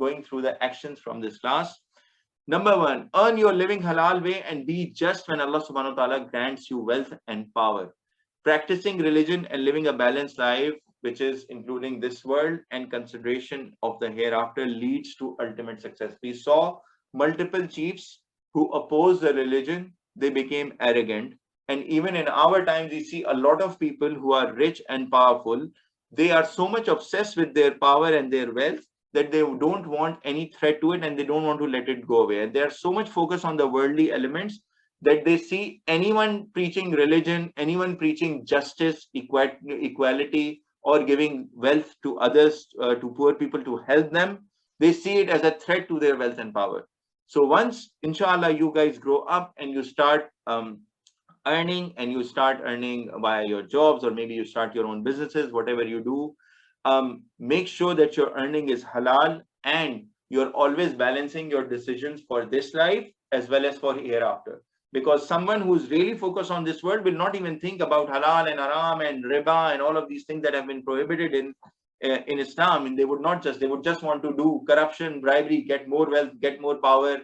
going through the actions from this class. Number one, earn your living halal way and be just when Allah subhanahu wa ta'ala grants you wealth and power. Practicing religion and living a balanced life, which is including this world and consideration of the hereafter, leads to ultimate success. We saw multiple chiefs who opposed the religion, they became arrogant. And even in our times, we see a lot of people who are rich and powerful. They are so much obsessed with their power and their wealth that they don't want any threat to it and they don't want to let it go away. And they are so much focused on the worldly elements that they see anyone preaching religion, anyone preaching justice, equality, or giving wealth to others, to poor people to help them, they see it as a threat to their wealth and power. So once, inshallah, you guys grow up and you start earning, and you start earning via your jobs, or maybe you start your own businesses, whatever you do, make sure that your earning is halal and you're always balancing your decisions for this life as well as for hereafter. Because someone who's really focused on this world will not even think about halal and haram and riba and all of these things that have been prohibited in Islam. And they would just want to do corruption, bribery, get more wealth, get more power,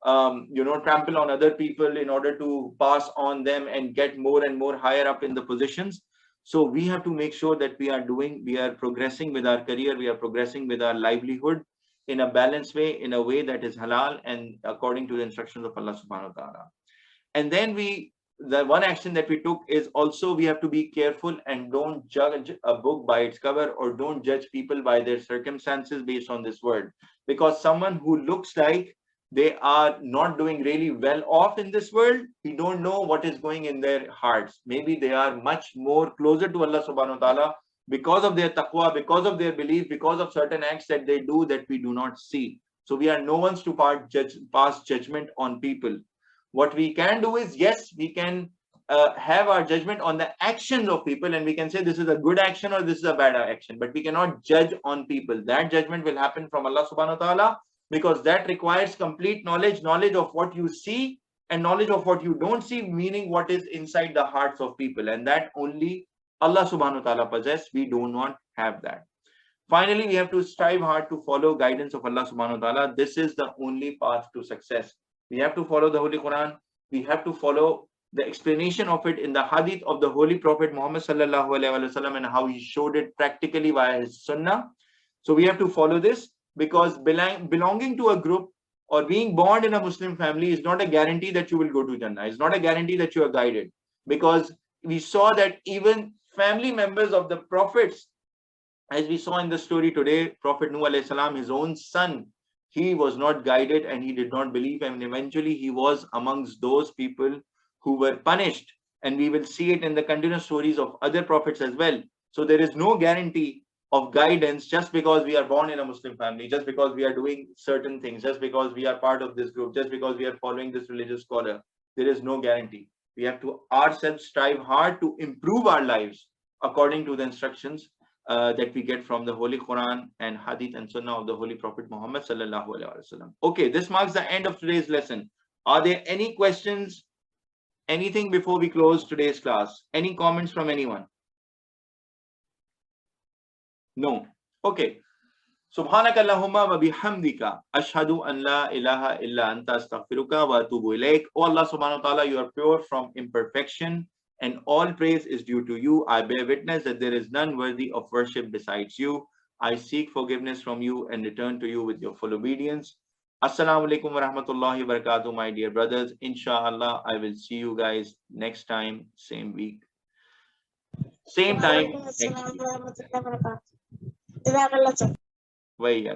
trample on other people in order to pass on them and get more and more higher up in the positions. So we have to make sure that we are progressing with our career, we are progressing with our livelihood in a balanced way, in a way that is halal and according to the instructions of Allah subhanahu wa ta'ala. And then the one action that we took is also we have to be careful and don't judge a book by its cover, or don't judge people by their circumstances based on this world. Because someone who looks like they are not doing really well off in this world, we don't know what is going in their hearts. Maybe they are much more closer to Allah subhanahu wa ta'ala because of their taqwa, because of their belief, because of certain acts that they do that we do not see. So we are no ones to pass judgment on people. What we can do is, yes, we can have our judgment on the actions of people, and we can say this is a good action or this is a bad action, but we cannot judge on people. That judgment will happen from Allah subhanahu wa ta'ala, because that requires complete knowledge of what you see and knowledge of what you don't see, meaning what is inside the hearts of people, and that only Allah subhanahu wa ta'ala possesses. We do not have that. Finally, we have to strive hard to follow guidance of Allah subhanahu wa ta'ala. This is the only path to success. We have to follow the Holy Quran. We have to follow the explanation of it in the hadith of the Holy Prophet Muhammad sallallahu alaihi wasallam, and how he showed it practically via his sunnah. So we have to follow this, because belonging to a group or being born in a Muslim family is not a guarantee that you will go to Jannah. It's not a guarantee that you are guided, because we saw that even family members of the prophets, as we saw in the story today, Prophet Nuh alayhi salam, his own son, he was not guided and he did not believe, and eventually he was amongst those people who were punished. And we will see it in the continuous stories of other prophets as well. So there is no guarantee of guidance just because we are born in a Muslim family, just because we are doing certain things, just because we are part of this group, just because we are following this religious scholar. There is no guarantee. We have to ourselves strive hard to improve our lives according to the instructions that we get from the Holy Quran and Hadith and Sunnah of the Holy Prophet Muhammad sallallahu alaihi wasallam. Okay, this marks the end of today's lesson. Are there any questions? Anything before we close today's class? Any comments from anyone? No. Okay. Subhanaka Allahumma wa bihamdika ashhadu an la ilaha illa anta astaghfiruka wa atubu ilaik. Oh Allah subhanahu wa ta'ala, you are pure from imperfection and all praise is due to you. I bear witness that there is none worthy of worship besides you. I seek forgiveness from you and return to you with your full obedience. Assalamu alaikum wa rahmatullahi wa barakatuh, my dear brothers. Inshallah, I will see you guys next time, same week, same time next week.